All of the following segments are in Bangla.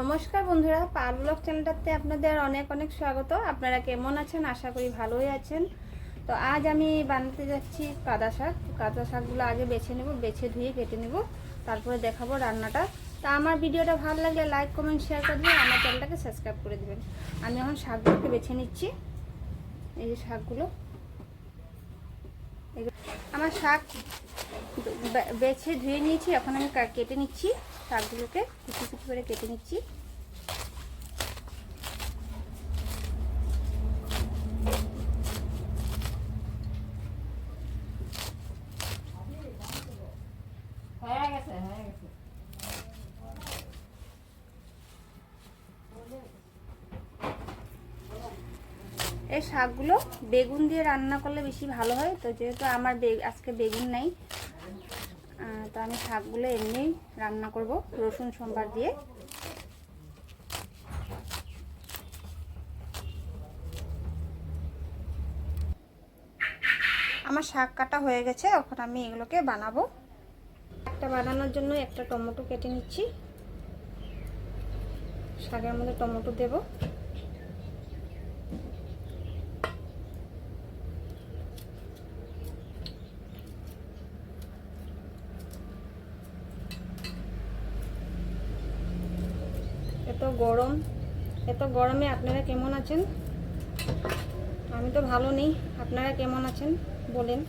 নমস্কার বন্ধুরা, পাল ব্লগ চ্যানেলটাতে আপনাদের অনেক অনেক স্বাগত। আপনারা কেমন আছেন? আশা করি ভালোই আছেন। তো আজ আমি বানাতে যাচ্ছি কাদা শাক। কাদা শাকগুলো আগে বেছে নেব, বেছে ধুয়ে কেটে নেব, তারপরে দেখাবো রান্নাটা। তা আমার ভিডিওটা ভালো লাগলে লাইক কমেন্ট শেয়ার করে দেবেন, আমার চ্যানেলটাকে সাবস্ক্রাইব করে দেবেন। আমি এখন শাকগুলোকে বেছে নিচ্ছি। এই যে শাকগুলো, আমার শাক বেছে ধুয়ে নিয়েছি। এখন আমি কেটে নিচ্ছি শাকগুলোকে, কুচি কুচি করে কেটে নিচ্ছি। এই শাকগুলো বেগুন দিয়ে রান্না করলে বেশি ভালো হয়। তো যেহেতু আমার আজকে বেগুন নাই, তো আমি শাকগুলো এমনি রান্না করব রসুন সম্বার দিয়ে। আমার শাক কাটা হয়ে গেছে, এখন আমি এগুলোকে বানাবো। একটা বানানোর জন্য একটা টমেটো কেটে নিচ্ছি। শাকের মধ্যে টমেটো দেব। এত গরমে আপনারা কেমন আছেন? আমি তো ভালো নেই, আপনারা কেমন আছেন বলেন।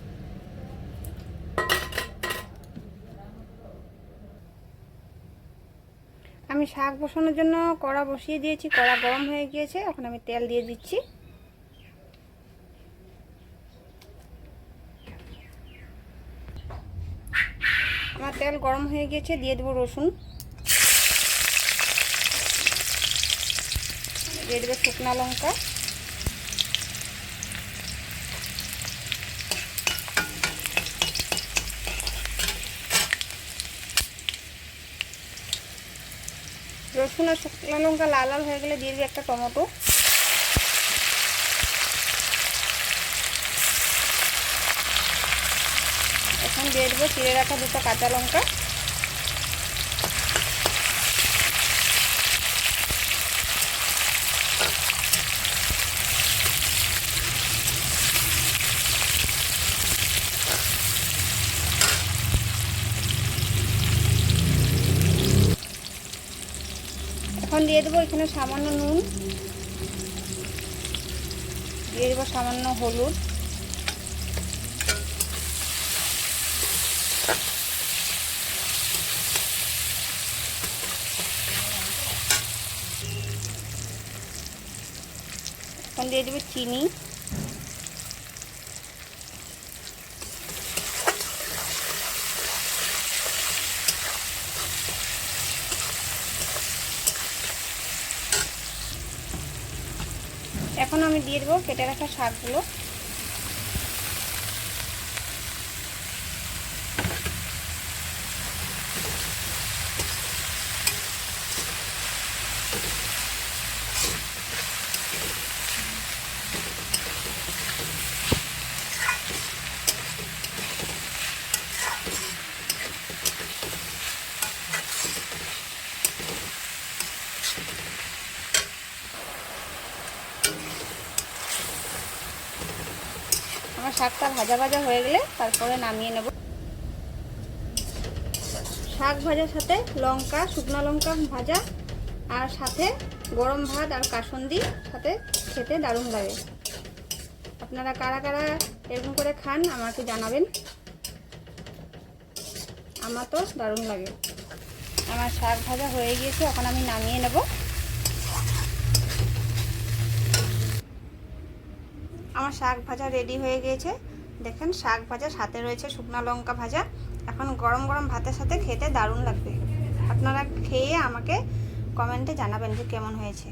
আমি শাক বসানোর জন্য কড়া বসিয়ে দিয়েছি, কড়া গরম হয়ে গিয়েছে। এখন আমি তেল দিয়ে দিচ্ছি। আমার তেল গরম হয়ে গিয়েছে, দিয়ে দেবো রসুন, দিয়ে দেবো শুকনো লঙ্কা, রসুন আর শুকনো লঙ্কা লাল লাল হয়ে গেলে দিয়ে দেবো একটা টমেটো। এখন দিয়ে দেবো চিড়ে রাখা দুটো কাঁচা লঙ্কা। এখন দিয়ে দেবো এখানে সামান্য নুন, দিয়ে দেবো সামান্য হলুদ, এখন দিয়ে দেবো চিনি, এখন আমি দিয়ে দেবো কেটে রাখা শাকগুলো। আমার শাকটা ভাজা ভাজা হয়ে গেলে তারপরে নামিয়ে নেব। শাক ভাজার সাথে লঙ্কা, শুকনো লঙ্কা ভাজা, আর সাথে গরম ভাত আর কাসুন্দি সাথে খেতে দারুণ লাগে। আপনারা কারা কারা এরকম করে খান আমাকে জানাবেন। আমার তো দারুণ লাগে। আমার শাক ভাজা হয়ে গিয়েছে, এখন আমি নামিয়ে নেব। আমার শাক ভাজা রেডি হয়ে গিয়েছে। দেখেন, শাক ভাজা সাথে রয়েছে শুকনো লঙ্কা ভাজা। এখন গরম গরম ভাতের সাথে খেতে দারুণ লাগবে। আপনারা খেয়ে আমাকে কমেন্টে জানাবেন যে কেমন হয়েছে।